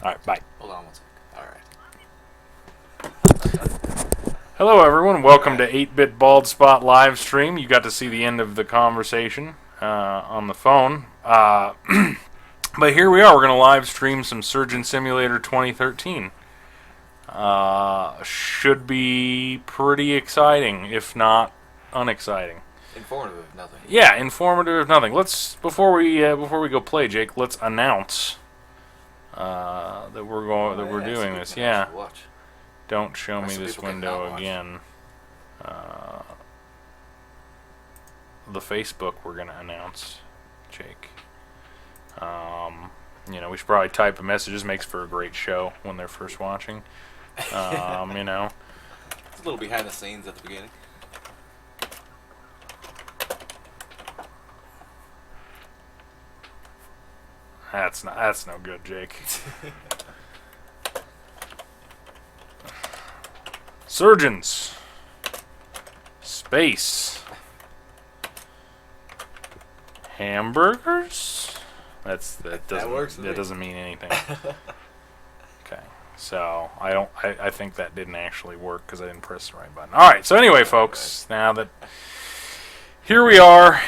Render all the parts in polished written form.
All right, bye. Hold on one second. All right. Hello, everyone. Welcome Alright. to 8-Bit Bald Spot live stream. You got to see the end of the conversation on the phone. But here we are. We're going to live stream some Surgeon Simulator 2013. Should be pretty exciting, if not unexciting. Informative, nothing. Yeah, informative, if nothing. Let's before we go play, Jake. Let's announce that we're doing this. Yeah. Watch. Don't show me Some this people window cannot watch. again. The Facebook we're going to announce, Jake. We should probably type a message. This makes for a great show when they're first watching. It's a little behind the scenes at the beginning. That's no good, Jake. Surgeons. Space. Hamburgers? That works with me. doesn't mean anything. Okay. So I think that didn't actually work because I didn't press the right button. All right. So anyway, folks, now that here we are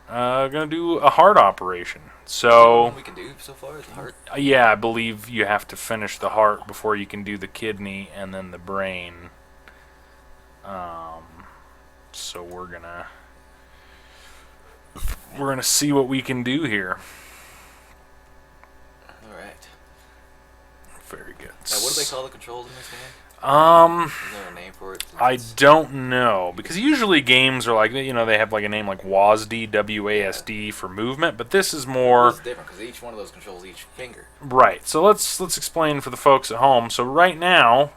gonna do a heart operation. So What we can do so far is the heart. yeah, I believe you have to finish the heart before you can do the kidney and then the brain. So we're gonna see what we can do here. All right. Very good. Now, what do they call the controls in this game? Is there a name for it? I don't know, because usually games are like, they have like a name like WASD, WASD for movement, but this is more It's different because each one of those controls each finger. right. So let's explain for the folks at home. So right now,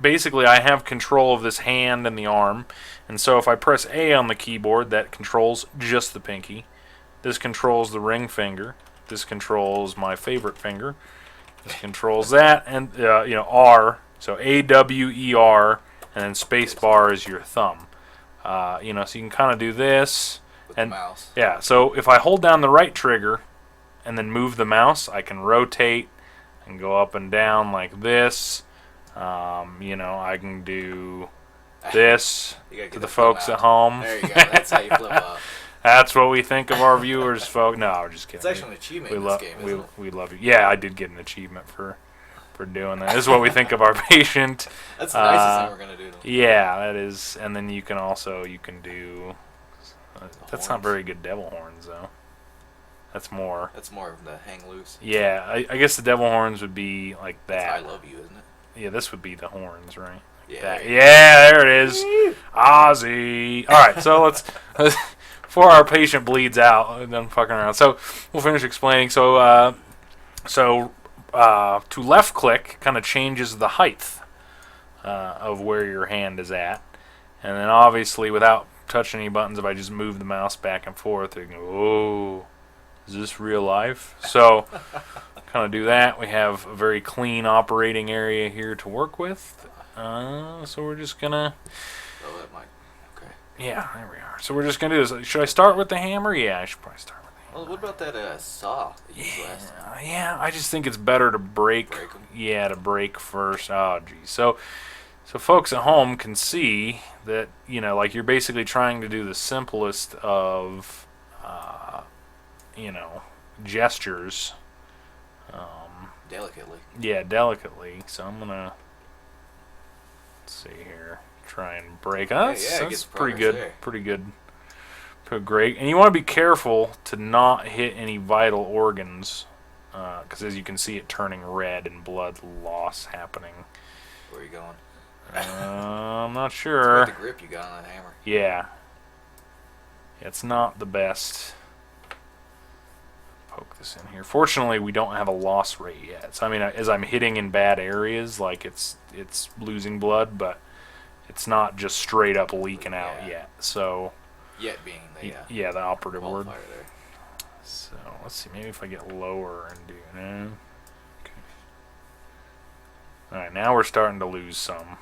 basically I have control of this hand and the arm, and so if I press A on the keyboard, that controls just the pinky. This controls the ring finger. This controls my favorite finger. This controls that, and R. So AWER, and then space bar is your thumb. So you can kind of do this, With and the mouse. yeah. So if I hold down the right trigger, and then move the mouse, I can rotate and go up and down like this. I can do this You gotta get to the that folks thumb at out. home. There you go. That's how you flip up. That's what we think of our viewers, folks. No, I'm just kidding. It's actually an achievement we in this love game, isn't it? we love you. Yeah, I did get an achievement for doing that. This is what we think of our patient. That's the nicest thing we're gonna do. Yeah, that is. And then you can do. That's not horns. very good devil horns though. That's more. That's more of the hang loose. Yeah, I guess the devil horns would be like That's that. I love you, isn't it? Yeah, this would be the horns, right? Yeah. That. Yeah, there it is. Ozzy. All right, so let's before our patient bleeds out and then fucking around. So we'll finish explaining. So to left click kind of changes the height of where your hand is at, and then obviously without touching any buttons, if I just move the mouse back and forth, you can go, oh, is this real life? So kind of do that. We have a very clean operating area here to work with. So we're just gonna. Oh, that might. Okay. Yeah, there we are. So we're just gonna do this. Should I start with the hammer? Yeah, I should probably start with the hammer. Well, what about that saw that you used last time? Yeah, I just think it's better to break. Break 'em? Yeah, to break first. Oh, geez. So folks at home can see that like you're basically trying to do the simplest of, gestures. Delicately. Yeah, delicately. So I'm gonna let's see here. Try and break. Yeah, That's it gets pretty progress good. there. Pretty good. Pretty great. And you want to be careful to not hit any vital organs, because as you can see, it turning red and blood loss happening. Where are you going? I'm not It's sure. about the grip you got on that hammer. Yeah. It's not the best. Poke this in here. Fortunately, we don't have a loss rate yet. So I mean, as I'm hitting in bad areas, like it's losing blood, but it's not just straight up leaking out Yeah. yet. So Yet being the yeah, the operative word. qualifier there. So let's see. Maybe if I get lower and do no. Okay. All right, now we're starting to lose some.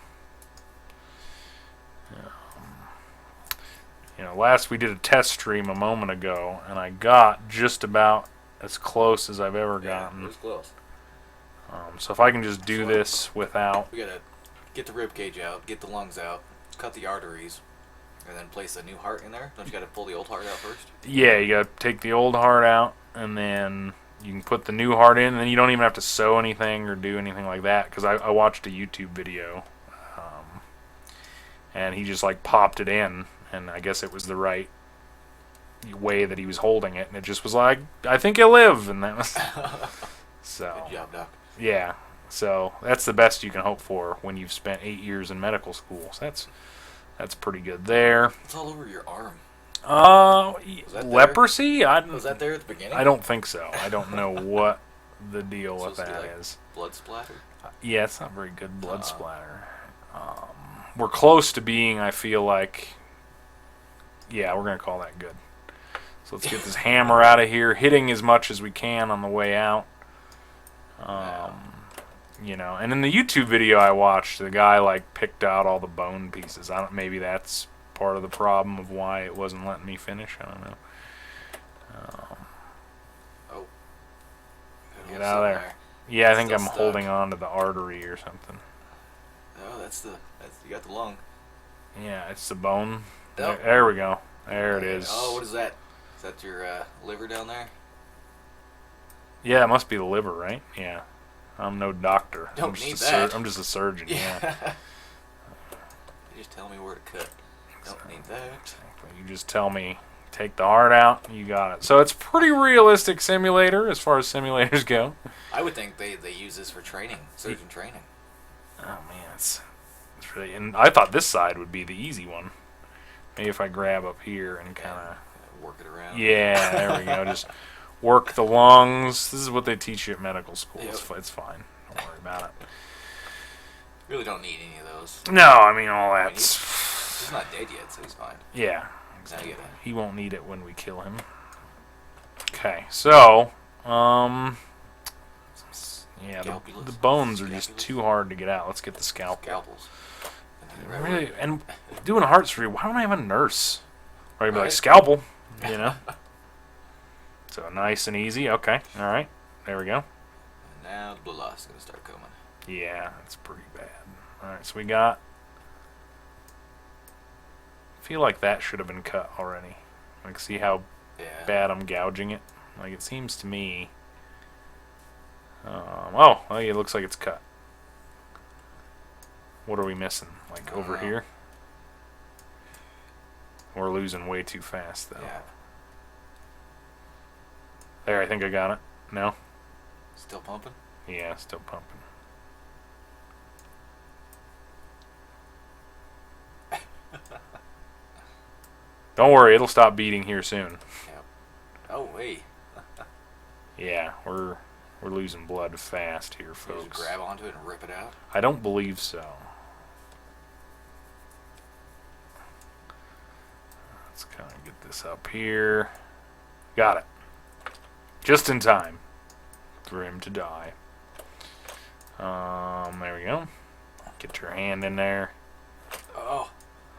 Last we did a test stream a moment ago, and I got just about as close as I've ever Yeah, gotten. it was close. So if I can just do this without... We gotta get the rib cage out, get the lungs out, cut the arteries, and then place a new heart in there. Don't you gotta pull the old heart out first? Yeah, you gotta take the old heart out, and then you can put the new heart in, and then you don't even have to sew anything or do anything like that, because I watched a YouTube video, and he just like popped it in, and I guess it was the right way that he was holding it, and it just was like, I think you'll live, and that was... So, Good job, Doc. yeah, so that's the best you can hope for when you've spent 8 years in medical school. So that's pretty good there. It's all over your arm. that Leprosy? Was that there at the beginning? I don't think so. I don't know what the deal with Supposed to be, that like, is. blood splatter? Yeah, it's not very good blood splatter. We're close to being, I feel like, yeah, we're going to call that good. So let's get this hammer out of here, hitting as much as we can on the way out. You know, and in the YouTube video I watched, the guy like picked out all the bone pieces. Maybe that's part of the problem of why it wasn't letting me finish. I don't know. Oh. Get out of there. Yeah, I think I'm holding on to the artery or something. Oh, you got the lung. Yeah, it's the bone. Yep. There we go. There it is. Oh, what is that? Is that your liver down there? Yeah, it must be the liver, right? Yeah. I'm no doctor. Don't I'm just need a that. I'm just a surgeon. Yeah. You just tell me where to cut. Don't need that. Exactly. You just tell me, take the heart out, you got it. So it's pretty realistic simulator as far as simulators go. I would think they use this for training, surgeon training. Oh man, it's really. And I thought this side would be the easy one. Maybe if I grab up here and kind of work it around. Yeah, there we go. Just work the lungs. This is what they teach you at medical school. Yep. It's fine. Don't worry about it. Really don't need any of those. No, I mean all that's. He's not dead yet, so he's fine. Yeah, Now exactly. you gotta- He won't need it when we kill him. Okay, so yeah, Scalpulus. the bones are just Scalpulus. too hard to get out. Let's get the scalpel. Scalpels. Really, and doing a heart surgery, why don't I have a nurse? Or I'd be like, Right. scalpel, you know? So nice and easy. Okay, all right. There we go. And now the blood loss is going to start coming. Yeah, that's pretty bad. All right, so we got... I feel like that should have been cut already. Like, see how Yeah. bad I'm gouging it? Like, it seems to me... oh, well, it looks like it's cut. What are we missing? Like, over know. here? We're losing way too fast, though. Yeah. There, I think I got it. No? Still pumping? Yeah, still pumping. Don't worry, it'll stop beating here soon. Yep. Oh, wait. Yeah, we're losing blood fast here, You just folks. grab onto it and rip it out? I don't believe so. Let's kind of get this up here. Got it. Just in time for him to die. There we go. Get your hand in there. Oh.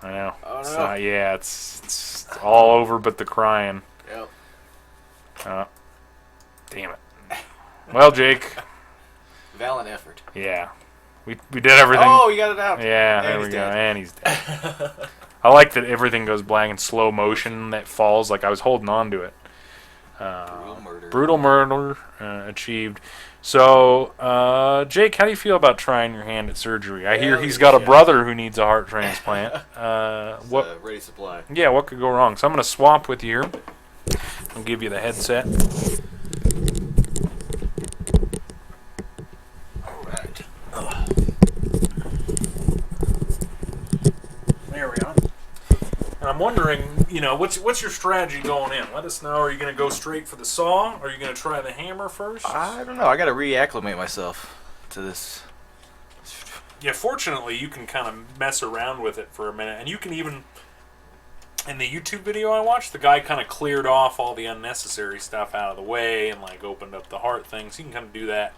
I know. Oh, It's no. not- yeah, it's all over but the crying. Yep. Damn it. Well, Jake. Valiant effort. Yeah. We did everything. Oh, you got it out. Yeah, And there he's we go. dead. And he's dead. I like that everything goes black in slow motion that falls. Like I was holding on to it. Brutal murder. Brutal murder achieved. So, Jake, how do you feel about trying your hand at surgery? I hear Hell he's yeah, got a yeah. brother who needs a heart transplant. What? Ready supply. Yeah, what could go wrong? So I'm going to swap with you here. I'll give you the headset. Alright. There we are. And I'm wondering, you know, what's your strategy going in? Let us know. Are you going to go straight for the saw? Are you going to try the hammer first? I don't know. I got to reacclimate myself to this. Yeah, fortunately, you can kind of mess around with it for a minute. And you can even, in the YouTube video I watched, the guy kind of cleared off all the unnecessary stuff out of the way and, like, opened up the heart thing. So you can kind of do that,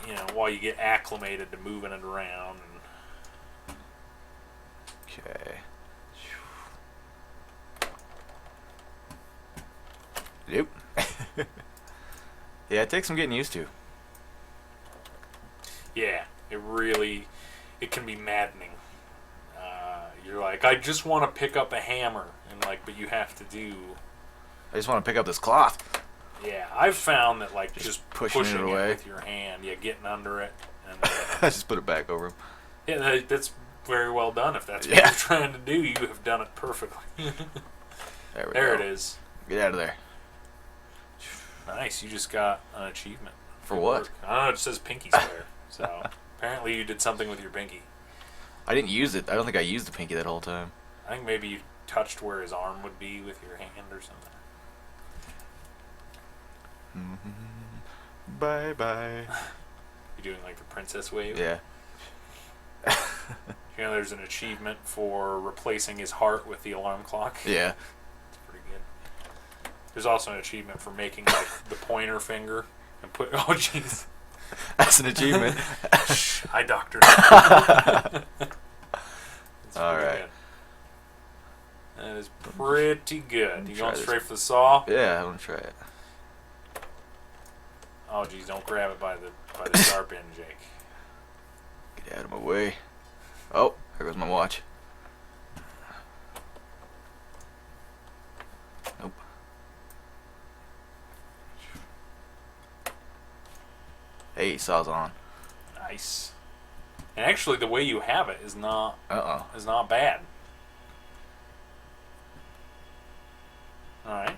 you know, while you get acclimated to moving it around. Okay. Nope. Yeah, it takes some getting used to. Yeah, it can be maddening. You're like, I just want to pick up a hammer, and like, but you have to do. I just want to pick up this cloth. Yeah, I've found that like just pushing it away with your hand, getting under it, and I just put it back over him. yeah, that's very well done. If that's what Yeah. you're trying to do, you have done it perfectly. There we There go. it is. Get out of there. Nice. You just got an achievement. For Good what? work. I don't know. It says pinky square. So apparently you did something with your pinky. I didn't use it. I don't think I used the pinky that whole time. I think maybe you touched where his arm would be with your hand or something. Bye bye. You doing like the princess wave? Yeah. You know, there's an achievement for replacing his heart with the alarm clock. Yeah. It's pretty good. There's also an achievement for making like the pointer finger and put. Oh jeez. That's an achievement. Shh, I doctored. All right. That is pretty good. You Try going this. straight for the saw? Yeah, I want to try it. Oh geez, don't grab it by the sharp end, Jake. Get out of my way. Oh, there goes my watch. Nope. Hey, saw's on. Nice. And actually, the way you have it is not bad. All right.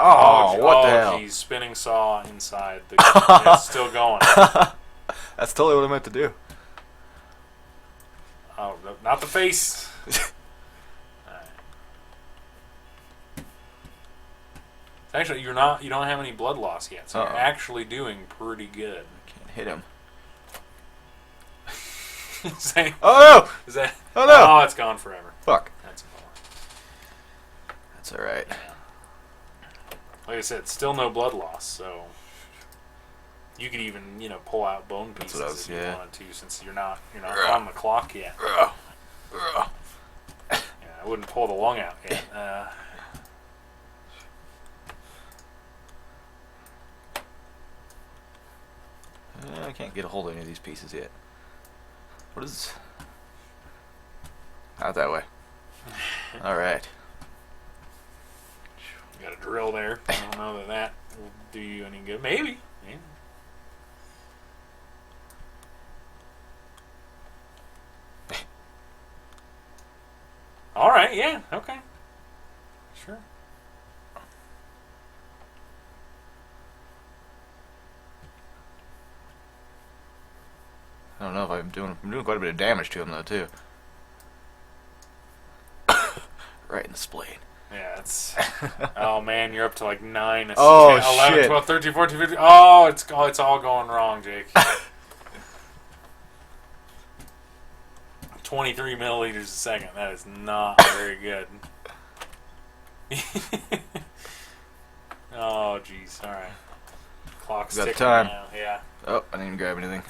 Oh, what the hell? Geez, spinning saw inside the. It's still going. That's totally what I meant to do. Oh, no, not the face. Alright. Actually, you don't have any blood loss yet, so you're actually doing pretty good. Can't hit him. Say, Oh is that? no! Oh no! Oh, it's gone forever. Fuck. That's annoying. That's alright. Like I said, still no blood loss, so you could even pull out bone That's pieces what I was- if you yeah. wanted to, since you're not Ugh. on the clock yet. Ugh. Ugh. Yeah, I wouldn't pull the lung out yet. I can't get a hold of any of these pieces yet. What is... Not that way. Alright. You got a drill there. I don't know that will do you any good. Maybe. Yeah. All right. Yeah. Okay. Sure. I don't know if I'm doing quite a bit of damage to him though too. Right in the spleen. Yeah, it's. Oh man, you're up to like 9, Oh, 10, 11, shit. 12, 13, 14, 15. Oh, it's all going wrong, Jake. 23 milliliters a second. That is not very good. Oh, jeez. All right. Clock's Got ticking time. now. Yeah. Oh, I didn't even grab anything.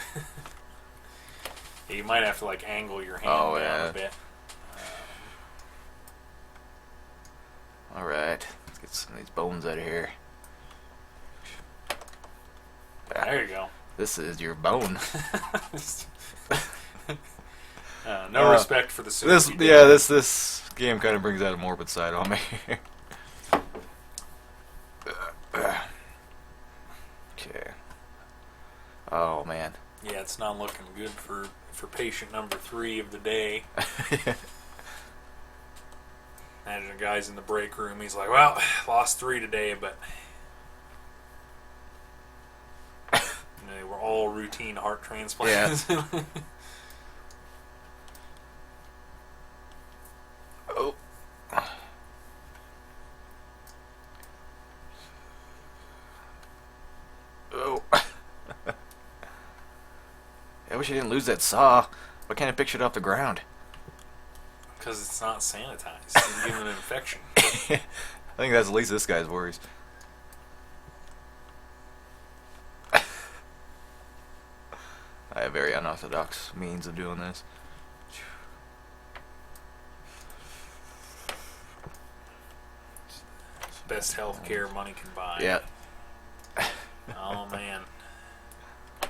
You might have to like angle your hand Oh, down yeah. a bit. Alright, let's get some of these bones out of here. There you go. This is your bone. No respect for the suit. This, you did. yeah, this game kind of brings out a morbid side on me. Okay. Oh man. Yeah, it's not looking good for patient number 3 of the day. Imagine a guy's in the break room. He's like, well, lost 3 today, but they were all routine heart transplants. Oh. Oh. I wish I didn't lose that saw. Why can't I picture it off the ground? Because it's not sanitized. You give him an infection. I think that's the least of this guy's worries. I have very unorthodox means of doing this. Best health care money can buy. Yeah. Oh, man.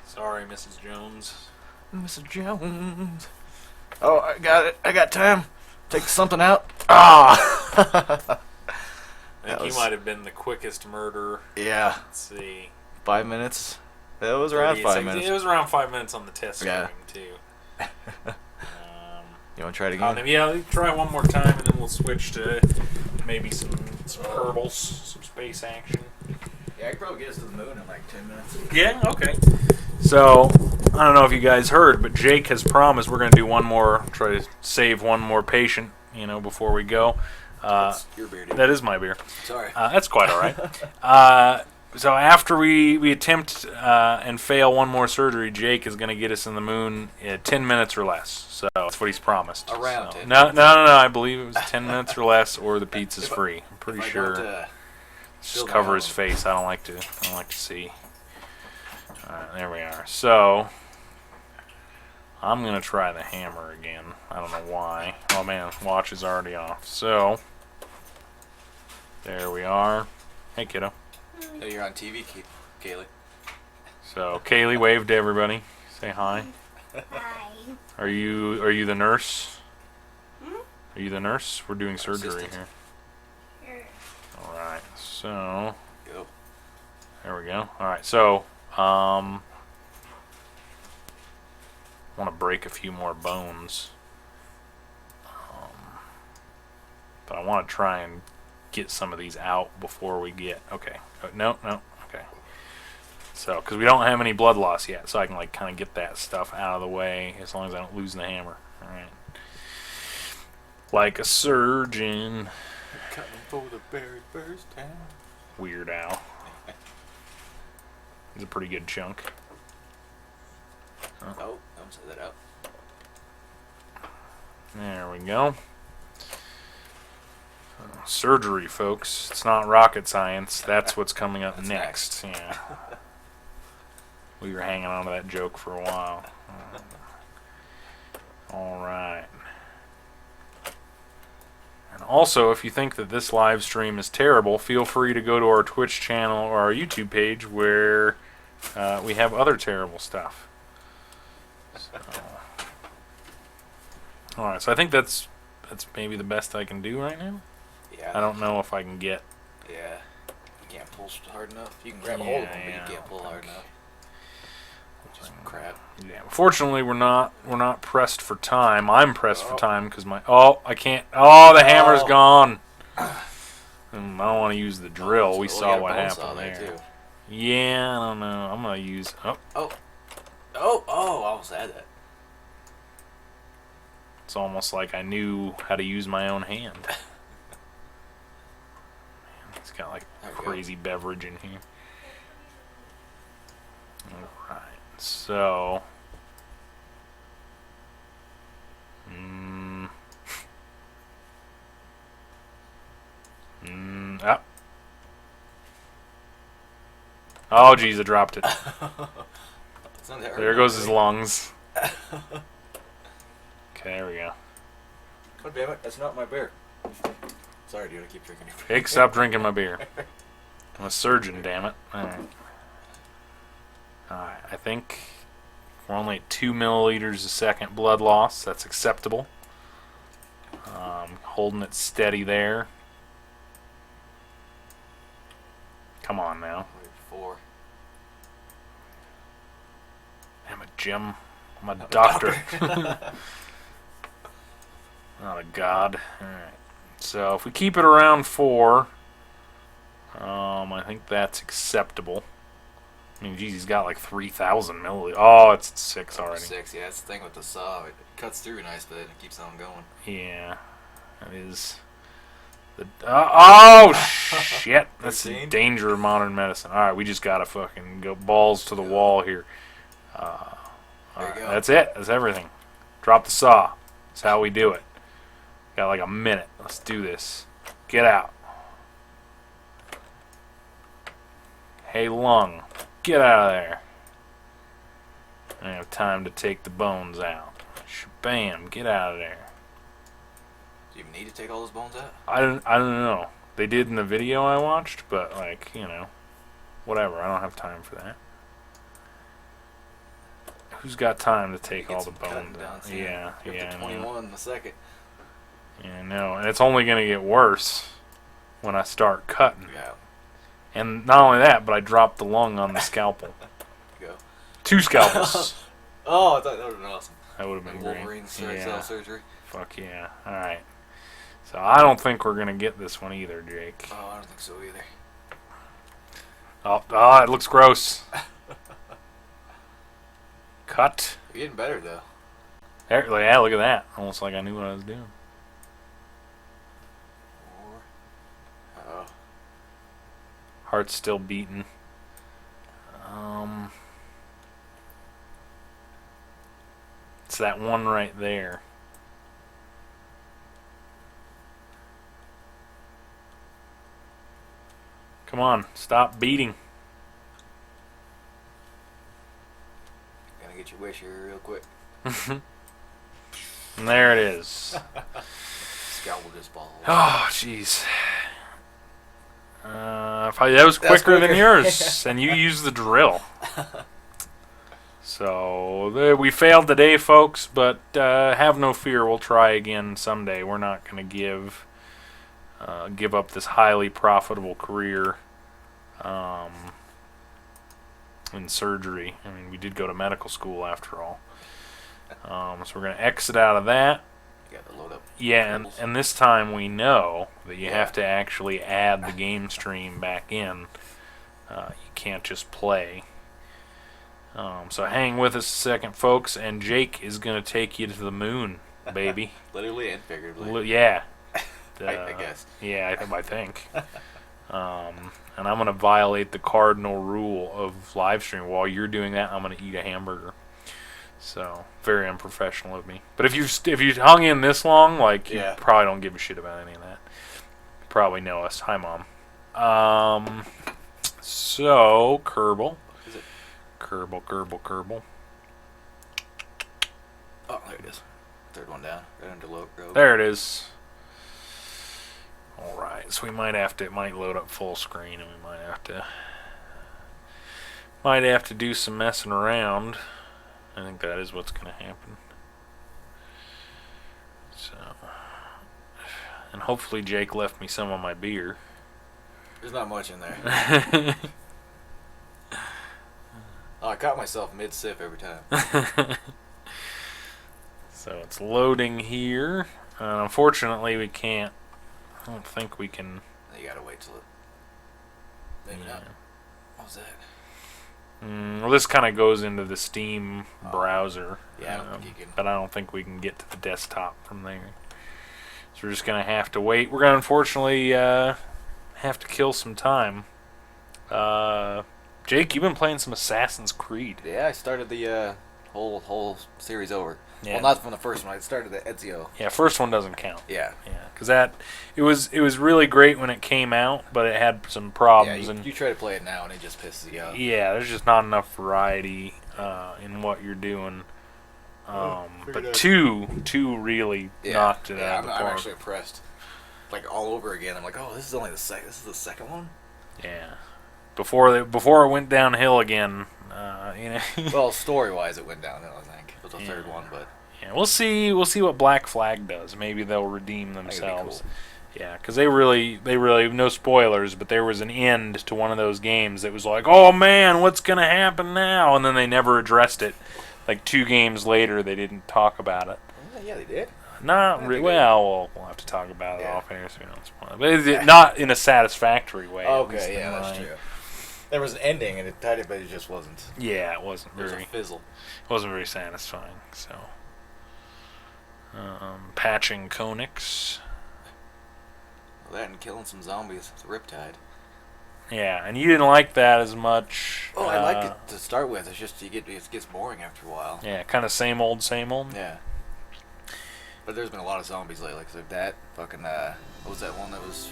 Sorry, Mrs. Jones. Mr. Jones. Oh, I got it. I got time. Take something out. Ah. I think he might have been the quickest murderer. Yeah. Let's see. 5 minutes. That was around 5 minutes. It was around 5 minutes on the test Yeah. stream, too. You want to try it again? Yeah, try one more time, and then we'll switch to maybe some Kerbals, some space action. Yeah, I could probably get us to the moon in like 10 minutes. Yeah, okay. So, I don't know if you guys heard, but Jake has promised we're going to do one more, try to save one more patient, before we go. That's your beer, dude. That is my beer. Sorry. That's quite all right. So after we attempt and fail one more surgery, Jake is going to get us in the moon in 10 minutes or less. So that's what he's promised. Around so, 10 no, minutes. no. I believe it was 10 minutes or less, or the pizza's free. I'm pretty If I sure. don't, Just build my cover his own. face. I don't like to see. All right, there we are. So I'm gonna try the hammer again. I don't know why. Oh man, watch is already off. So there we are. Hey kiddo. Oh, you're on TV, Kaylee. So Kaylee, wave to everybody. Say hi. Hi. Are you the nurse? Hmm? Are you the nurse? We're doing surgery Assistant. here. Sure. All right. So Go. there we go. All right. So I want to break a few more bones, but I want to try and get some of these out before we get. Okay. No. Okay. So, because we don't have any blood loss yet, so I can like kind of get that stuff out of the way as long as I don't lose the hammer. All right. Like a surgeon. Coming for the very first time. Weird Al. He's a pretty good chunk. Oh, don't say that out. There we go. Surgery, folks. It's not rocket science. That's what's coming up That's next. Yeah. We were hanging on to that joke for a while. All right. And also, if you think that this live stream is terrible, feel free to go to our Twitch channel or our YouTube page where we have other terrible stuff. So. All right, so I think that's maybe the best I can do right now. Yeah. I don't know if I can get. Yeah. You can't pull hard enough. You can grab a hold of them, Yeah, but you can't pull hard enough. Just crap. Yeah, fortunately we're not pressed for time. I'm pressed for time because I can't. Oh, the hammer's gone. I don't want to use the drill. We So saw got a what bone saw happened there. too. Yeah, I don't know. I'm gonna use. Oh, I almost had that. It's almost like I knew how to use my own hand. Man, it's got like There we go. crazy beverage in here. Alright, so. Ah. Oh, geez, I dropped it. It's not that There goes his lungs. Okay, there we go. Oh, damn it. That's not my beer. Sorry, dude. I keep drinking your beer. Pig, stop drinking my beer. I'm a surgeon, damn it. Alright. Alright, I think we're only at 2 milliliters a second blood loss. That's acceptable. Holding it steady there. Come on now. 4. I'm a Jim. I'm a doctor. Not a god. Alright. So if we keep it around 4, I think that's acceptable. I mean, geez, he's got like 3,000 milliliters. Oh, it's at 6 already. 6, yeah. That's the thing with the saw. It cuts through nice, but it keeps on going. Yeah, that is. Oh shit! That's the 13? danger of modern medicine. All right, we just gotta fucking go balls to the wall here. All There you right, go. that's it. That's everything. Drop the saw. That's how we do it. Got like a minute. Let's do this. Get out. Hey, lung. Get out of there. I have time to take the bones out. Bam! Get out of there. Do you even need to take all those bones out? I don't know. They did in the video I watched, but like, you know, whatever. I don't have time for that. Who's got time to take Get all the some cutting bones done out? soon. Yeah, You're up yeah, to I know. 21 in a second. Yeah, I know. And it's only gonna get worse when I start cutting. Yeah. And not only that, but I dropped the lung on the scalpel. Go. 2 scalpels. Oh, I thought that would have been awesome. That would have been Like great. Wolverine cell Yeah. surgery. Fuck yeah. All right. So I don't think we're gonna get this one either, Jake. Oh, I don't think so either. Oh, it looks gross. Cut. You're getting better though. There, yeah, look at that. Almost like I knew what I was doing. Oh, Heart's still beating. It's that one right there. Come on, stop beating. gotta get your wish here real quick. And there it is. Scalpel just balls. Oh, jeez. That was quicker than quicker. yours, and you used the drill. So there, we failed today, folks, but have no fear. We'll try again someday. We're not going to give up this highly profitable career in surgery. I mean, we did go to medical school after all. So we're going to exit out of that. You gotta load up. Yeah, and this time we know that you Yeah. have to actually add the game stream back in. You can't just play. So hang with us a second, folks, and Jake is going to take you to the moon, baby. Literally and figuratively. Yeah. I guess. Yeah, I think. And I'm going to violate the cardinal rule of live stream. While you're doing that, I'm going to eat a hamburger. So very unprofessional of me. But if you hung in this long, like you Yeah. probably don't give a shit about any of that. You probably know us. Hi, Mom. So Kerbal. Is it? Kerbal. Oh, there it is. Third one down. Right under rope. There it is. All right. So we might have to. It might load up full screen, and we might have to do some messing around. I think that is what's going to happen. So, and hopefully Jake left me some of my beer. There's not much in there. Oh, I caught myself mid-sip every time. So it's loading here. Unfortunately, we can't. I don't think we can. You gotta wait till it. Maybe Yeah. not. What was that? Well, this kind of goes into the Steam browser. Yeah, I don't think you can. But I don't think we can get to the desktop from there. So we're just going to have to wait. We're going to unfortunately have to kill some time. Jake, you've been playing some Assassin's Creed. Yeah, I started the whole series over. Yeah. Well, not from the first one. I started at Ezio. Yeah, first one doesn't count. Yeah. Yeah, because it was really great when it came out, but it had some Yeah, problems. you try to play it now and it just pisses you off. Yeah, there's just not enough variety in what you're doing. But two really knocked it out of the I'm park. actually impressed. Like all over again. I'm like, oh, this is only the second. This is the second one. Yeah, before it went downhill again. Well, story-wise, it went downhill. I think it was the Yeah. third one, but Yeah, we'll see what Black Flag does. Maybe they'll redeem I think it'd be themselves. cool. Yeah, because they really, no spoilers, but there was an end to one of those games that was like, oh man, what's gonna happen now? And then they never addressed it. Like 2 games later, they didn't talk about it. Yeah, they did. Not I really. think Well, we'll have to talk about it Yeah. off air so we don't spoil it. But it's not in a satisfactory way. at least Okay, in yeah, that's mine. true. There was an ending and it tied it, but it just wasn't. Yeah, it wasn't There was very. a fizzle. Wasn't very satisfying. So, patching Konix. Well, that and killing some zombies with Riptide. Yeah, and you didn't like that as much. Oh, I liked it to start with. It's just it gets boring after a while. Yeah, kind of same old, same old. Yeah. But there's been a lot of zombies lately. Cause of that fucking what was that one that was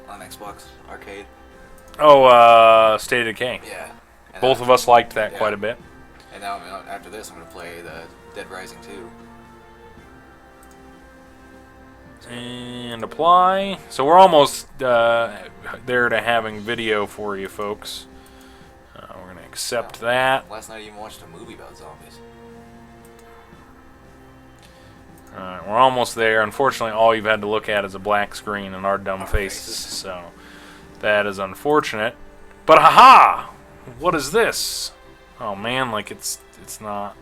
on Xbox Arcade? Oh, State of Decay. Yeah. And Both now- of us liked that yeah. quite a bit. And now after this, I'm gonna play the Dead Rising 2. And apply. So we're almost there to having video for you folks. We're going to accept that. Last night I even watched a movie about zombies. Alright, we're almost there. Unfortunately, all you've had to look at is a black screen and our dumb faces. So that is unfortunate. But haha! What is this? Oh man, like it's not.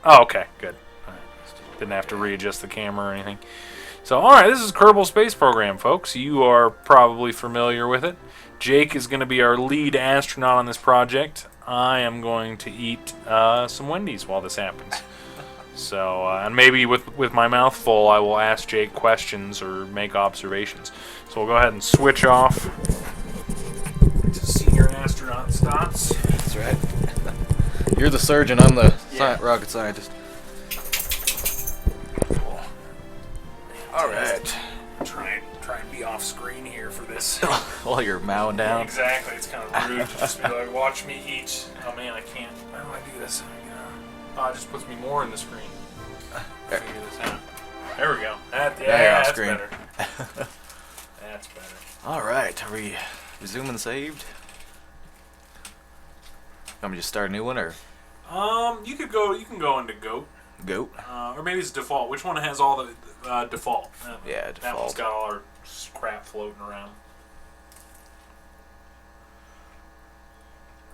Oh, okay, good. Alright. Didn't have to readjust the camera or anything. So, alright, this is Kerbal Space Program, folks. You are probably familiar with it. Jake is going to be our lead astronaut on this project. I am going to eat some Wendy's while this happens. So, and maybe with my mouth full, I will ask Jake questions or make observations. So we'll go ahead and switch off to senior astronaut stats. That's right. You're the surgeon. I'm the rocket scientist. All right. Try and be off screen here for this. While you're mowing down. Exactly. It's kind of rude to just be like, watch me eat. Oh man, I can't. How do I do this? Oh, it just puts me more in the screen. There. Figure this out. There we go. Now you're off That's screen. better. That's better. All right. Are we resuming saved? Want me to just start a new one or You could go. You can go into goat, goat? or maybe it's default. Which one has all the default? Yeah, That one's default. got all our crap floating around.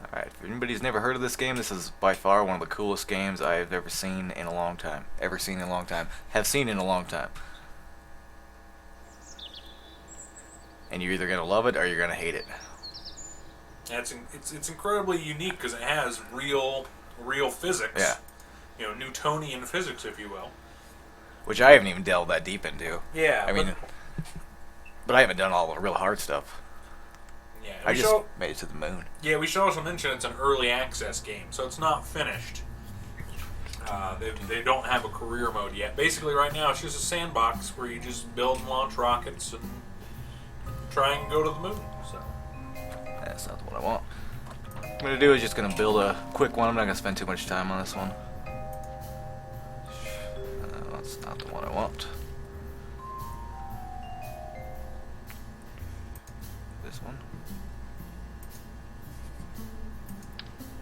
Alright, if anybody's never heard of this game, this is by far one of the coolest games I've ever seen in a long time. Have seen in a long time. And you're either going to love it or you're going to hate it. It's incredibly unique because it has real physics. Yeah. You know, Newtonian physics, if you will. Which I haven't even delved that deep into. Yeah. I mean, but I haven't done all the real hard stuff. Yeah. I just made it to the moon. Yeah, we should also mention it's an early access game, so it's not finished. They don't have a career mode yet. Basically, right now, it's just a sandbox where you just build and launch rockets and try and go to the moon. So. That's not what I want. What I'm going to do is just going to build a quick one. I'm not going to spend too much time on this one. That's not the one I want. This one.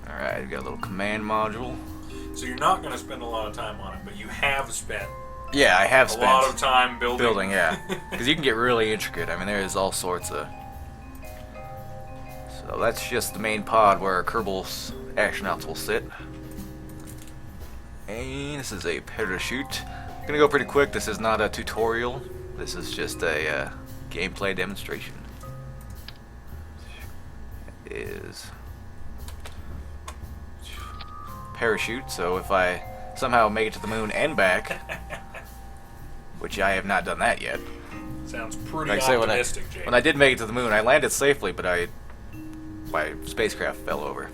Alright, we got a little command module. So you're not going to spend a lot of time on it, but you have spent Yeah, I have a spent lot of time building. yeah. Because you can get really intricate. I mean, there's all sorts of... So that's just the main pod where Kerbal's astronauts will sit. And this is a parachute. Gonna go pretty quick. This is not a tutorial. This is just a gameplay demonstration. It is parachute. So if I somehow make it to the moon and back, which I have not done that yet. Sounds pretty Like I say, optimistic, Jake. when I did make it to the moon, I landed safely, but my spacecraft fell over.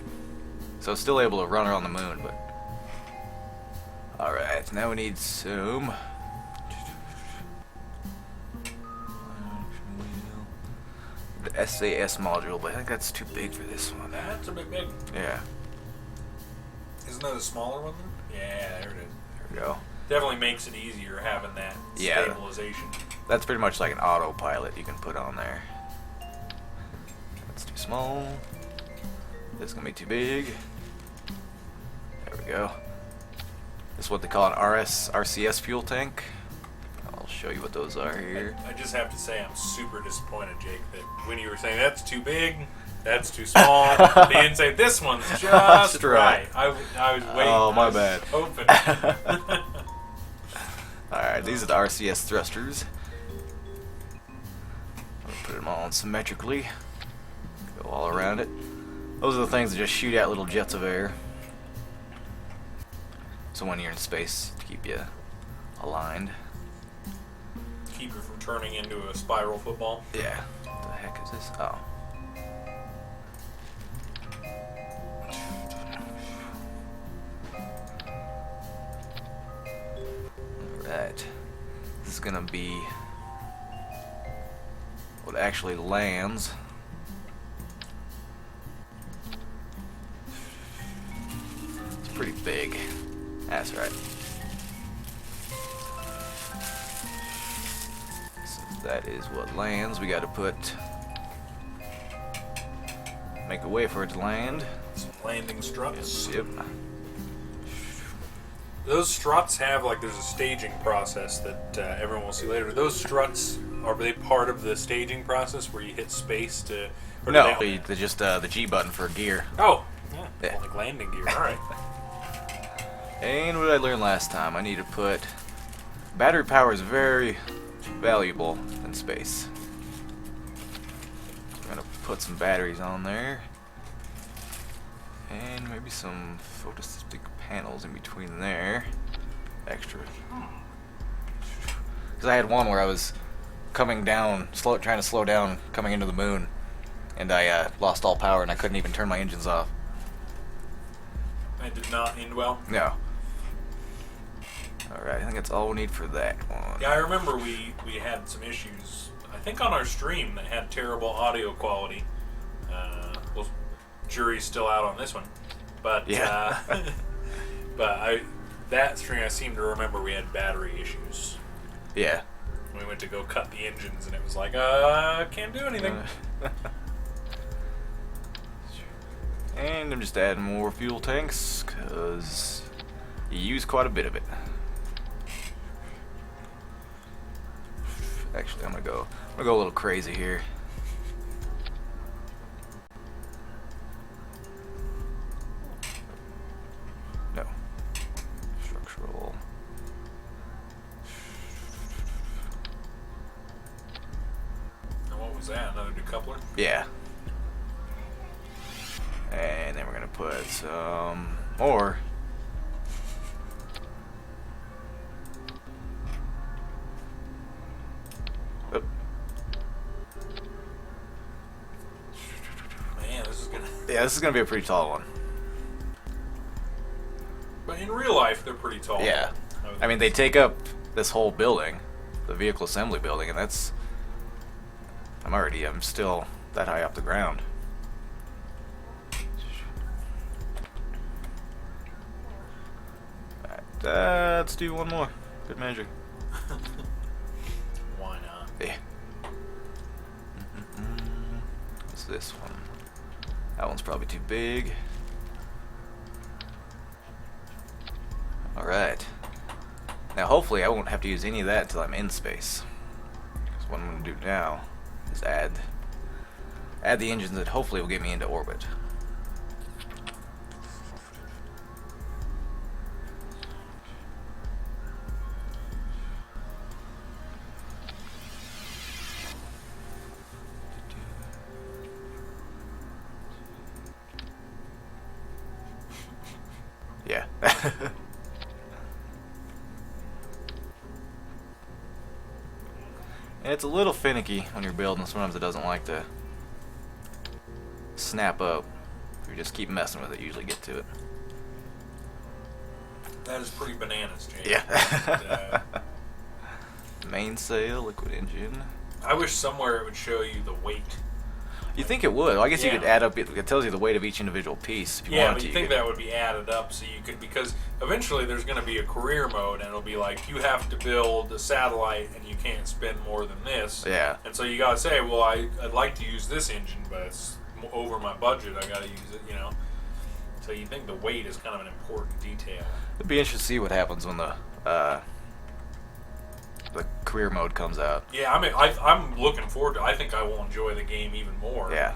So it's still able to run around the moon, but... Alright, now we need some... The SAS module, but I think that's too big for this one. That's a bit big. Yeah, Isn't that a smaller one then? Yeah, there it is. there we go. Definitely makes it easier having that Yeah. stabilization. That's pretty much like an autopilot you can put on there. That's too small. This is gonna be too big. There we go. This is what they call an RCS fuel tank. I'll show you what those are here. I just have to say I'm super disappointed, Jake, that when you were saying that's too big, that's too small, they didn't say this one's just right. I was waiting. Oh, my I was bad. Hoping. Alright, these are the RCS thrusters. I'll put them all on symmetrically. Go all around it. Those are the things that just shoot out little jets of air. So when you're in space, to keep you aligned. Keep you from turning into a spiral football. Yeah. What the heck is this? Oh. Alright. This is gonna be what actually lands. It's pretty big. That's right. that is what lands. We got to make a way for it to land. Some landing struts. Yep. Those struts have, like, there's a staging process that everyone will see later. Those struts, are they part of the staging process where you hit space to... Or do No, they- they're just the G button for gear. Oh, yeah. Yeah. Like landing gear. All right. And what did I learn last time? I need to put... Battery power is very valuable in space. I'm going to put some batteries on there. And maybe some photovoltaic panels in between there. Extra. Because I had one where I was coming down, trying to slow down, coming into the moon. And I lost all power and I couldn't even turn my engines off. That did not end well. No. Alright, I think that's all we need for that one. Yeah, I remember we had some issues, I think on our stream, that had terrible audio quality. Well, jury's still out on this one. But, Yeah. that stream, I seem to remember we had battery issues. Yeah. We went to go cut the engines and it was like, can't do anything. And I'm just adding more fuel tanks, because you use quite a bit of it. Actually, I'm gonna go a little crazy here. No. Structural. And what was that? Another decoupler? Yeah. And then we're gonna put some more. Oop. Man, this is gonna... Yeah, this is gonna be a pretty tall one. But in real life, they're pretty tall. Yeah. I mean, they take up this whole building, the vehicle assembly building, and that's... I'm still that high off the ground. Alright, let's do one more. Good measure. Why not? Yeah. What's this one? That one's probably too big. Alright. Now hopefully I won't have to use any of that until I'm in space. Because what I'm going to do now is add the engines that hopefully will get me into orbit. Yeah. And it's a little finicky when you're building. Sometimes it doesn't like to snap up. If you just keep messing with it, you usually get to it. That is pretty bananas, James. Yeah. Mainsail, liquid engine. I wish somewhere it would show you the weight. You think it would? Well, I guess you Yeah. could add up. It tells you the weight of each individual piece. If you Yeah, wanted but to, you you think could- that would be added up so you could, because eventually there's going to be a career mode and it'll be like, you have to build a satellite and you can't spend more than this. Yeah. And so you got to say, well, I'd like to use this engine, but it's over my budget. I got to use it, you know. So you think the weight is kind of an important detail. It'd be interesting to see what happens when the career mode comes out. Yeah, I mean, I'm looking forward to it. I think I will enjoy the game even more. Yeah.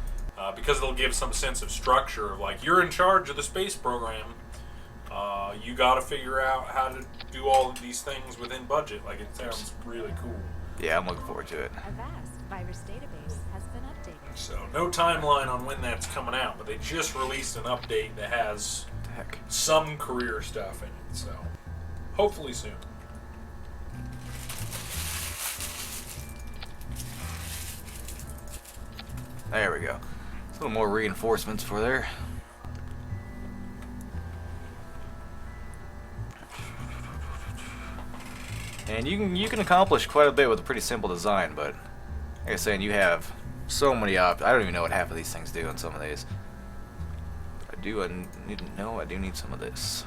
Because it'll give some sense of structure. Like, you're in charge of the space program. You got to figure out how to do all of these things within budget. Like, it sounds really cool. Yeah, I'm looking forward to it. A vast virus database has been updated. So, no timeline on when that's coming out, but they just released an update that has What the heck? some career stuff in it. So, hopefully soon. There we go. A little more reinforcements for there. And you can accomplish quite a bit with a pretty simple design, but like I was saying, you have so many options. I don't even know what half of these things do in some of these. I do need some of this.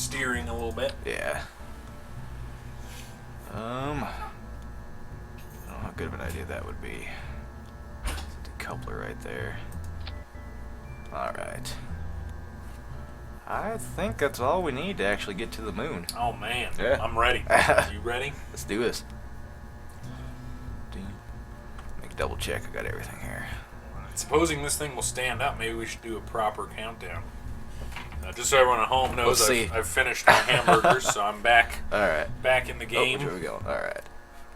steering a little bit. Yeah. I don't know how good of an idea that would be. There's a decoupler right there. Alright. I think that's all we need to actually get to the moon. Oh man, Yeah. I'm ready. You ready? Let's do this. Make double check I got everything here. Supposing this thing will stand up, maybe we should do a proper countdown. Just so everyone at home knows, Let's see. I've finished my hamburgers, so I'm back Alright. in the Oh, game. which way are we going? Alright.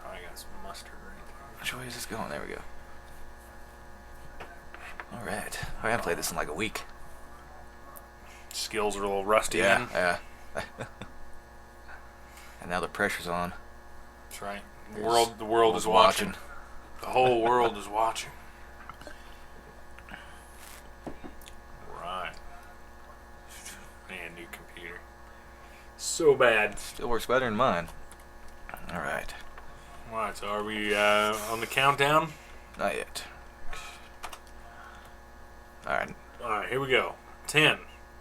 Oh, I got some mustard right Which way is this going? There we go. Alright. I haven't played this in like a week. there. Skills are a little rusty. Yeah, in. yeah. And now the pressure's on. That's right. The world is watching. The whole world is watching. Right. Man, new computer. So bad. Still works better than mine. Alright. Alright, so are we on the countdown? Not yet. Alright. Alright, here we go. 10,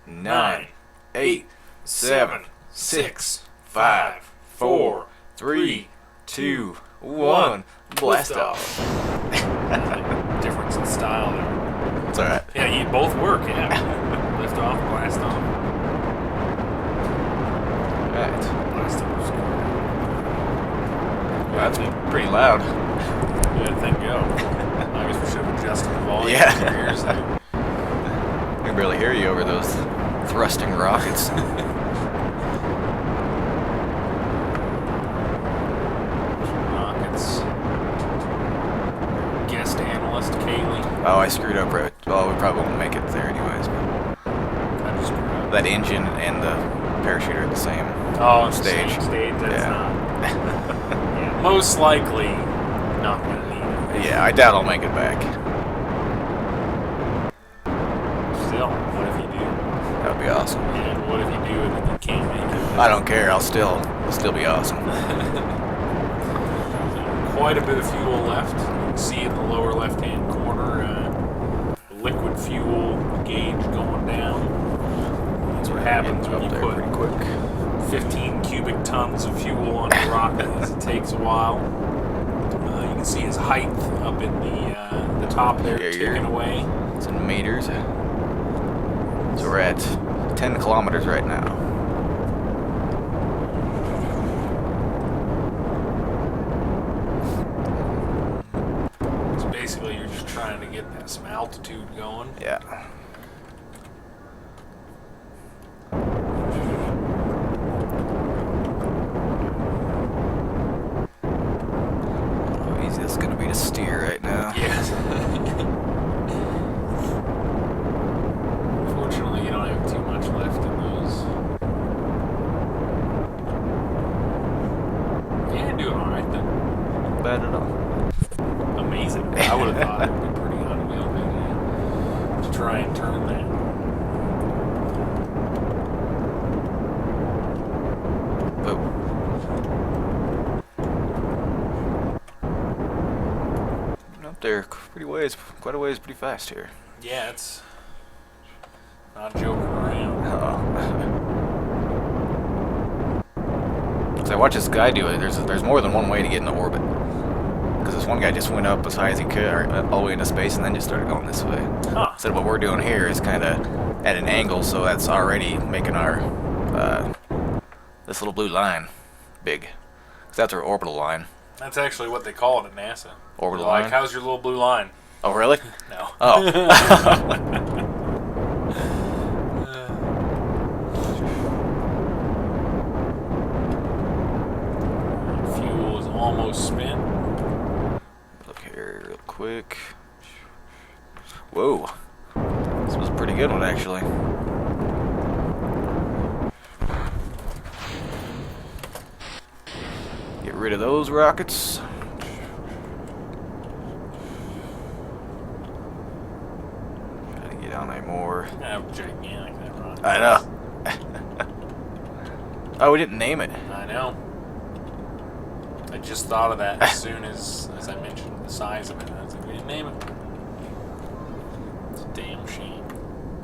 9, 8, 7, 6, 5, 4, 3, 2, 1. Blast off. Difference in style there. It's alright. Yeah, you both work, yeah. Lift off, blast off. Alright. Blast off. Well, that's pretty loud. Good thing go. I guess we should have adjusted the volume. Yeah. in your ears there. I can barely hear you over those thrusting rockets. Rockets. Guest analyst Kaylee. Oh, I screwed up right. Well, we probably won't make it there anyways. But I just screwed up. that engine and the parachute are the same. Oh, it's the Stage. same stage. That's Yeah. not. Yeah, most likely not gonna need it. Yeah, I doubt I'll make it back. Still, what if you do? That would be awesome. And what if you do and then you can't make it? I don't care. I'll still be awesome. Quite a bit of fuel left. You can see in the lower left-hand corner, liquid fuel gauge going down. That's what happens when you Up there put pretty quick. 15 cubic tons of fuel on a rocket. It takes a while. You can see his height up in the top there, Yeah, ticking away. It's in meters. So we're at 10 kilometers right now. So basically, you're just trying to get that some altitude going. Yeah. How easy it's gonna be to steer right now. Yes. Fortunately, you don't have too much left in those. Yeah, doing all right then. Not bad at all. Amazing. I would have thought it would be pretty unwieldy to try and turn that. But up there, quite a ways, pretty fast here. Yeah, it's not joking around. So I watch this guy do it. There's more than one way to get into orbit. Because this one guy just went up as high as he could, or all the way into space, and then just started going this way. Huh. So what we're doing here is kind of at an angle, so that's already making our this little blue line big. Because that's our orbital line. That's actually what they call it at NASA. Orbital Like, line? how's your little blue line? Oh, really? No. Oh. Fuel is almost spent. Look here real quick. Whoa. This was a pretty good one, actually. Get rid of those rockets. Gotta get on a more. How gigantic that rocket I is. know. Oh, we didn't name it. I know. I just thought of that as soon as I mentioned the size of it. I was like, we didn't name it. It's a damn shame.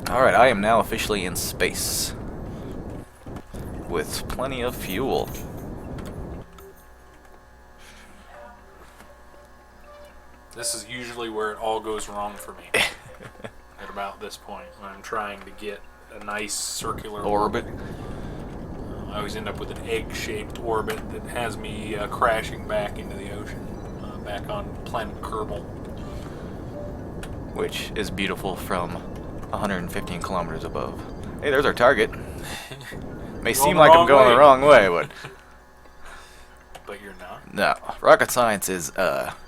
Alright, I am now officially in space. with plenty of fuel. This is usually where it all goes wrong for me. At about this point, when I'm trying to get a nice circular Orbit. I always end up with an egg-shaped orbit that has me crashing back into the ocean, back on planet Kerbal. Which is beautiful from 115 kilometers above. Hey, there's our target. May seem the like I'm wrong going way. the wrong way, but But you're not. no. Rocket science is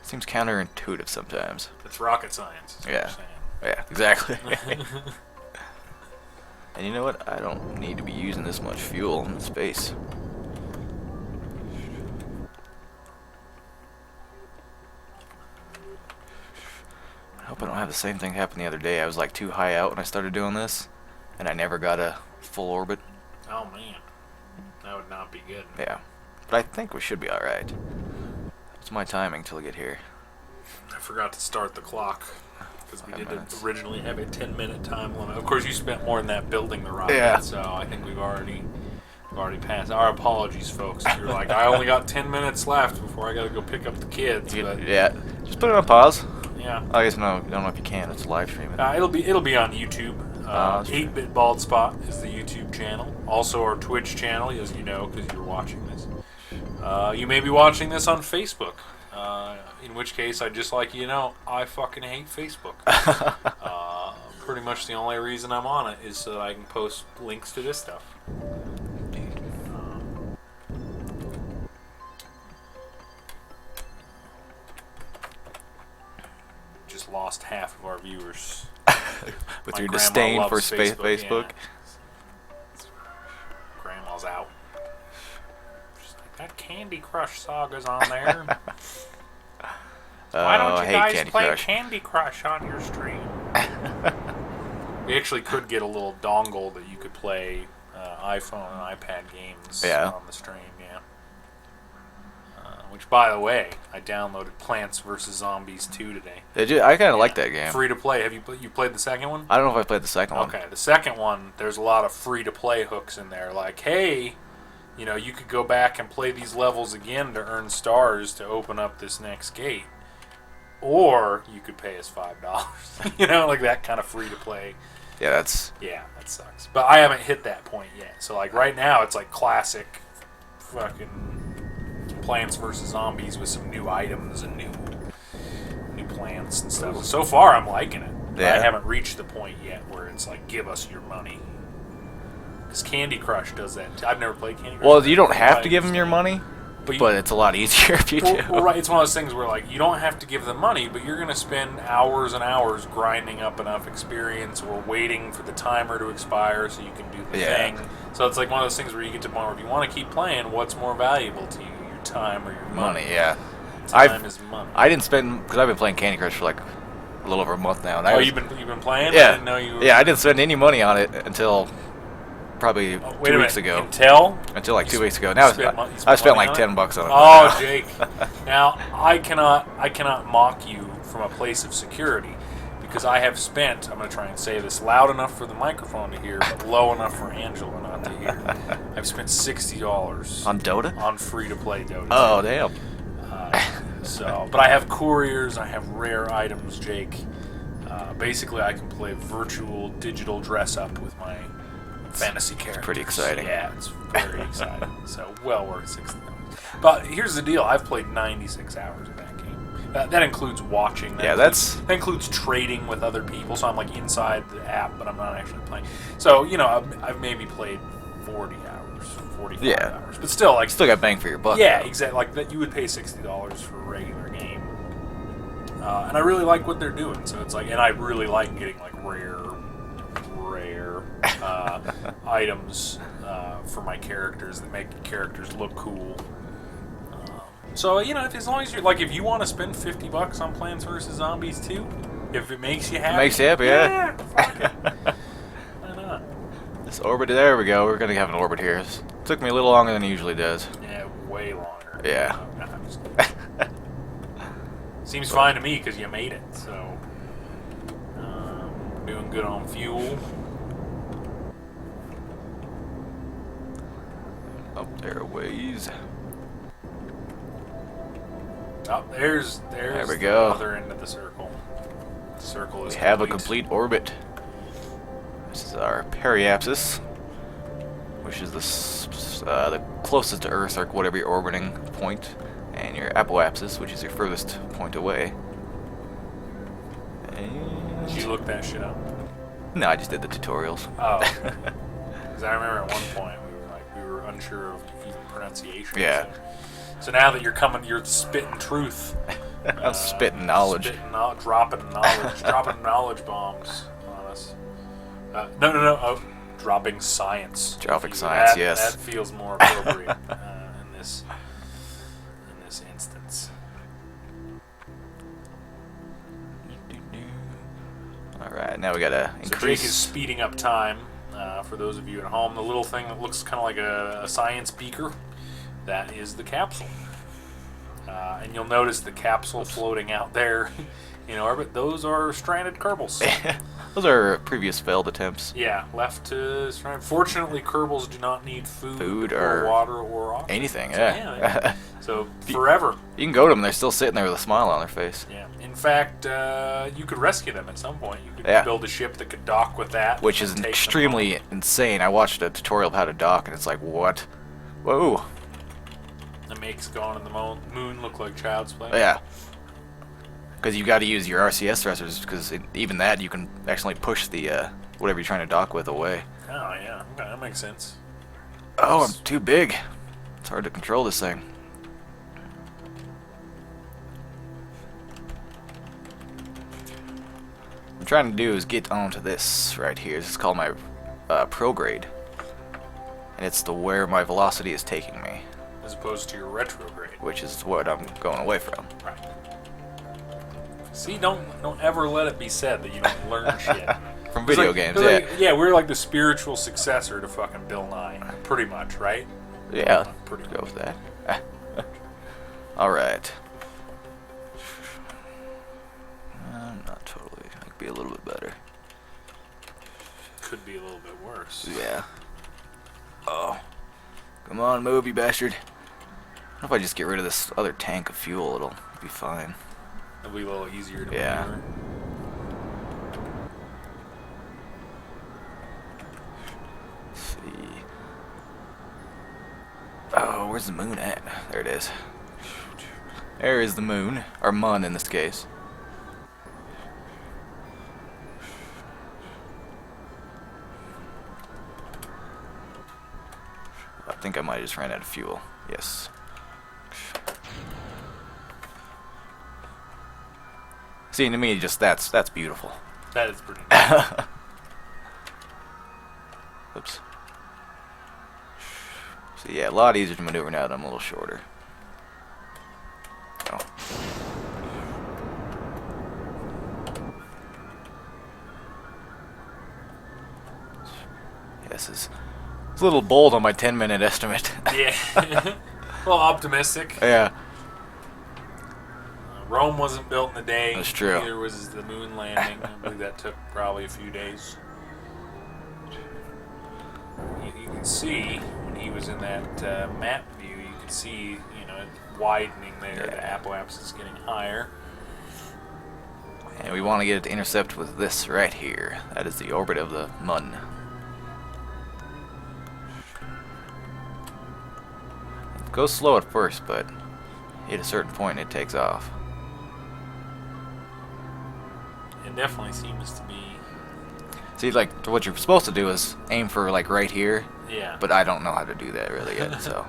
seems counterintuitive sometimes. It's rocket science. Is what Yeah. you're saying. Yeah, exactly. And you know what? I don't need to be using this much fuel in space. I hope I don't have the same thing happen the other day. I was like too high out when I started doing this, and I never got a full orbit. Oh man, that would not be good. Yeah. But I think we should be alright. What's my timing till I get here? I forgot to start the clock because we 5 did minutes. originally have a 10-minute time limit. Of course, you spent more than that building the rocket, Yeah. so I think we've already passed. Our apologies, folks. You're like, I only got 10 minutes left before I got to go pick up the kids. But Yeah. Just put it on pause. yeah, I guess no, I don't know if you can. It's live streaming. it'll be on YouTube. That's true. 8-Bit Bald Spot is the YouTube channel. Also our Twitch channel, as you know, because you're watching this. You may be watching this on Facebook. In which case, I'd just like you to know, I fucking hate Facebook. Pretty much the only reason I'm on it is so that I can post links to this stuff. Just lost half of our viewers. With My your grandma disdain for loves Facebook. yeah. Grandma's out. She's like, that Candy Crush saga's on there. Why don't I you hate guys Candy play Crush. Candy Crush on your stream? We actually could get a little dongle that you could play iPhone and iPad games Yeah. on the stream, yeah. Which, by the way, I downloaded Plants vs. Zombies 2 today. Did you? I kind of like that game. Free to play. Have you played the second one? I don't know if I played the second one. Okay, the second one, there's a lot of free-to-play hooks in there. Like, hey, you know, you could go back and play these levels again to earn stars to open up this next gate. Or you could pay us $5. You know, like that kind of free-to-play. Yeah, that's Yeah, that sucks. But I haven't hit that point yet. So, like, right now, it's like classic fucking Plants vs. Zombies with some new items and new plants and stuff. So far, I'm liking it. But I Yeah. haven't reached the point yet where it's like, give us your money. Because Candy Crush does that. I've never played Candy Crush. well. You don't have But to give them your money, But, but it's a lot easier if you do. well, right, it's one of those things where like you don't have to give them money, but you're going to spend hours and hours grinding up enough experience or waiting for the timer to expire so you can do the Yeah. thing. So it's like one of those things where you get to the point where if you want to keep playing, what's more valuable to you, your time or your money? Money, yeah. Time is money. I didn't spend because I've been playing Candy Crush for like a little over a month now. And I Oh, was- you've been playing? I Yeah. didn't know you were... Yeah, I didn't spend any money on it until probably Oh, 2 weeks ago. Until Until like You 2 sp- weeks ago. you Now spent mon- you I spent spent money like on it? $10 on it. Oh, Jake. Now I cannot mock you from a place of security because I have spent. I'm going to try and say this loud enough for the microphone to hear, but low enough for Angela not to hear. I've spent $60 On Dota? on free-to-play Dota. Oh, damn. But I have couriers. I have rare items, Jake. Basically, I can play virtual digital dress up with my fantasy characters. pretty exciting. Yeah, it's very exciting. So well worth $60. But here's the deal: I've played 96 hours of that game. That includes watching. Yeah, that includes trading with other people. So I'm like inside the app, but I'm not actually playing. So you know, I've maybe played 40 hours, 45 Yeah. hours, but still, like Still got bang for your buck. yeah, though. exactly. Like that, you would pay $60 for a regular game, and I really like what they're doing. So it's like, and I really like getting like rare items for my characters that make characters look cool. So you know, as long as you're like, if you want to spend $50 on Plants vs Zombies 2, if it makes you happy, makes you happy, yeah. fuck it. Why not? This orbit, there we go. We're going to have an orbit here. It took me a little longer than it usually does. Yeah, way longer. Yeah. No, I'm just kidding. Seems fine to me because you made it. So, doing good on fuel. Up there a ways. Oh, there's There we the go. other end of the circle. The circle is We have a complete orbit. This is our periapsis, which is the closest to Earth, or whatever your orbiting point, and your apoapsis, which is your furthest point away. Did you And look that shit up? no, I just did the tutorials. Oh. Because I remember at one point we were unsure of even pronunciation. Yeah. So now that you're spitting truth. I'm spitting knowledge. Dropping knowledge bombs on us. No. Oh, dropping science. Dropping If you- science, that- yes. That feels more appropriate in this instance. Alright, now we gotta So increase. Jake is speeding up time. For those of you at home, the little thing that looks kind of like a science beaker, that is the capsule. And you'll notice the capsule floating out there in orbit. Those are stranded Kerbals. Those are previous failed attempts. Yeah, left to stranded. Fortunately, Kerbals do not need food or water or oxygen. Anything, So, yeah. So forever. You can go to them, they're still sitting there with a smile on their face. Yeah. In fact, you could rescue them at some point. You could Yeah. build a ship that could dock with that. Which and is take them extremely insane. I watched a tutorial of how to dock, and it's like, what? Whoa. home. It makes going to the moon look like child's play. Yeah. Because you got to use your RCS thrusters, because even that, you can actually push the, whatever you're trying to dock with away. Oh, yeah. Okay, that makes sense. Oh, I'm too big. It's hard to control this thing. What I'm trying to do is get onto this right here. This is called my prograde. And it's where my velocity is taking me, As opposed to your retrograde. which is what I'm going away from. Right. See, don't ever let it be said that you don't learn shit. From It's video like- games, it's yeah. like- yeah, we're like the spiritual successor to fucking Bill Nye. Pretty much, right? Yeah, Pretty go with that. Alright. Not totally. I could be a little bit better. Could be a little bit worse. Yeah. Oh. Come on, move, you bastard. What if I just get rid of this other tank of fuel? It'll be fine. It'll be a little easier to Yeah. maneuver. Let's see. Oh, where's the moon at? There it is. There is the moon. Or Mun in this case. I think I might have just ran out of fuel. Yes. See, to me, just that's beautiful. That is pretty nice. Oops. So yeah, a lot easier to maneuver now that I'm a little shorter. Oh. Yes, it's a little bold on my 10-minute estimate. Yeah. Well, optimistic. Yeah. Rome wasn't built in a day. That's true. Neither was the moon landing. I believe that took probably a few days. You can see when he was in that map view, you can see, it widening there. The Yeah. apoapsis is getting higher. And we want to get it to intercept with this right here. That is the orbit of the Mun. It goes slow at first, but at a certain point it takes off. It definitely seems to be. See, like, what you're supposed to do is aim for, like, right here, Yeah. but I don't know how to do that really yet, so.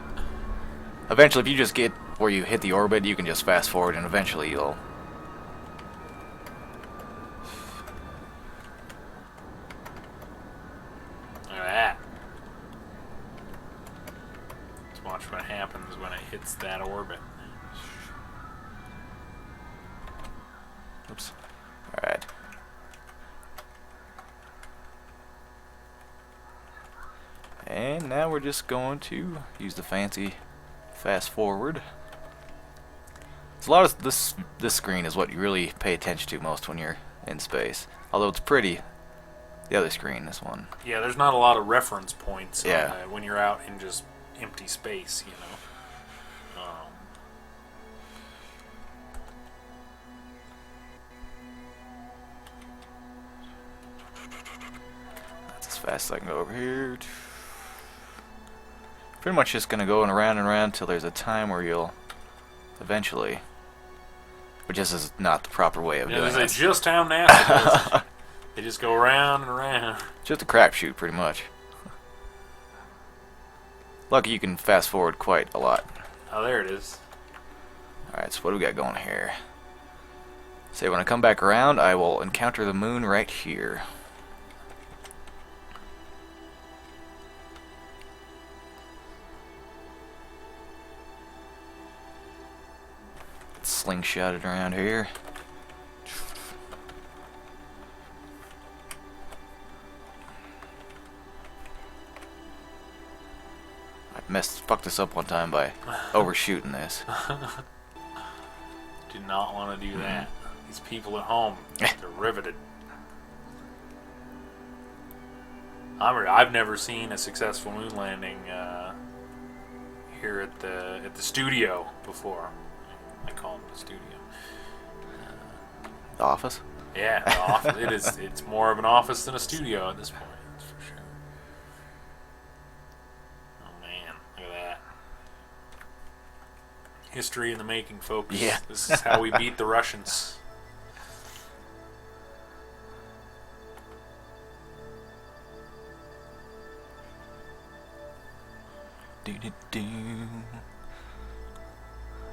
Eventually, if you just get where you hit the orbit, you can just fast forward, and eventually you'll... Look at that. Let's watch what happens when it hits that orbit. Oops. Alright. And now we're just going to use the fancy fast forward. So a lot of this screen is what you really pay attention to most when you're in space. Although it's pretty, the other screen, this one. Yeah, there's not a lot of reference points Yeah. when you're out in empty space, you know. That's as fast as I can go over here. Pretty much just gonna go around and around till there's a time where you'll eventually, which is not the proper way of Yeah, doing they it. just how NASA does it. They just go around and around. Just a crapshoot, pretty much. Lucky you can fast forward quite a lot. Oh, there it is. Alright, so what do we got going here? Say when I come back around, I will encounter the moon right here. Slingshotted around here. Fucked this up one time by overshooting this. Did not want to do that. These people at home, they're riveted. I've never seen a successful moon landing here at the studio before. I call it the studio. The office? Yeah, the office. It is. It's more of an office than a studio at this point. That's for sure. Oh man, look at that. History in the making, folks. Yeah. This is how we beat the Russians.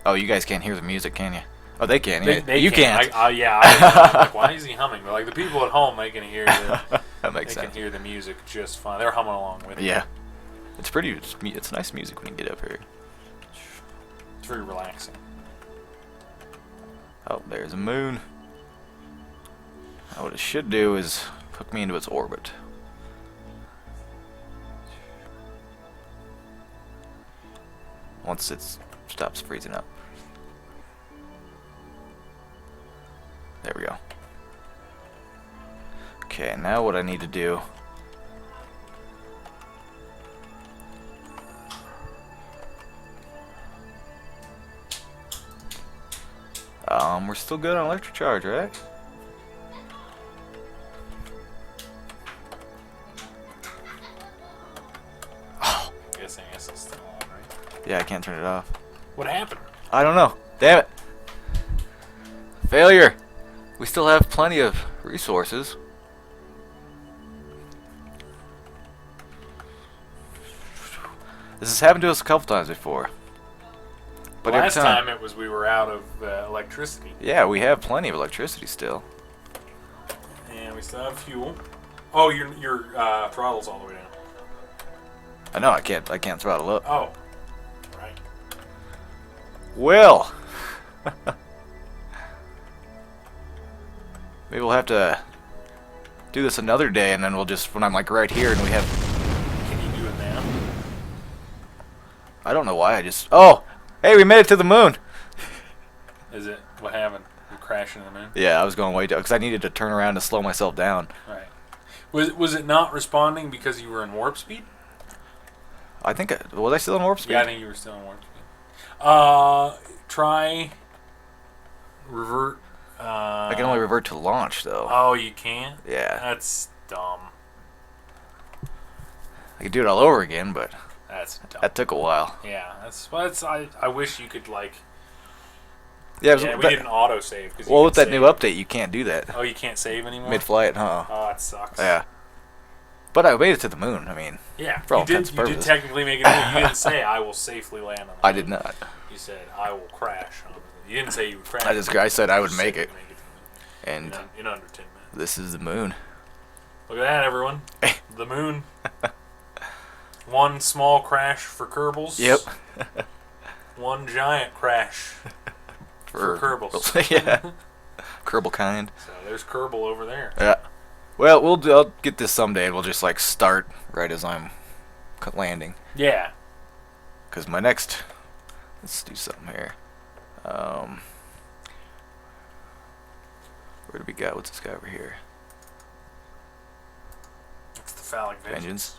Oh, you guys can't hear the music, can you? Oh, they can. They you can't. can't. Yeah. I'm like, why is he humming? But like the people at home, they can hear the. That makes They sense. can hear the music just fine. They're humming along with it. Yeah, it's pretty. It's nice music when you get up here. It's very relaxing. Oh, there's a moon. Now what it should do is hook me into its orbit. Once it stops freezing up. There we go. Okay, now what I need to do. We're still good on electric charge, right? Oh, Guessing it's still on, right? yeah, I can't turn it off. What happened? I don't know. Damn it. Failure. We still have plenty of resources. This has happened to us a couple times before. But every Last time it was we were out of electricity, yeah, we have plenty of electricity still. and we still have fuel. Oh, your throttle's all the way down. I know I can't throttle up. Oh, right. Well, maybe we'll have to do this another day, and then we'll just when I'm like right here, and we have. Can you do it now? I don't know why I just. Oh, hey, we made it to the moon. Is it? What happened? You crashing in the moon? Yeah, I was going way down because I needed to turn around to slow myself down. Right. Was it not responding because you were in warp speed? I think was I still in warp speed? Yeah, I think you were still in warp speed. Try revert. I can only revert to launch though. Oh, you can't? Yeah, That's dumb. I could do it all over again, but That's dumb. that took a while. Yeah, that's. I wish you could like. Yeah, Yeah, we didn't auto save. well, with that new update, you can't do that Oh, you can't save anymore. mid-flight, huh? Oh, it sucks. Yeah, but I made it to the moon. I mean, Yeah. For all You did. intents and You did purposes. technically make it. You didn't say I will safely land on. The I moon." did not. You said I will crash. You didn't say you would crash. I said I would You make said it, you'd to the moon. and In under 10 minutes. this is the moon. Look at that, everyone. The moon. One small crash for Kerbals. Yep. One giant crash for Kerbals. Yeah. Kerbal kind. So there's Kerbal over there. Yeah. Well, I'll get this someday, and we'll just like start right as I'm landing. Yeah. Cause my next, let's do something here. Where do we go? What's this guy over here? It's the phallic Vengeance.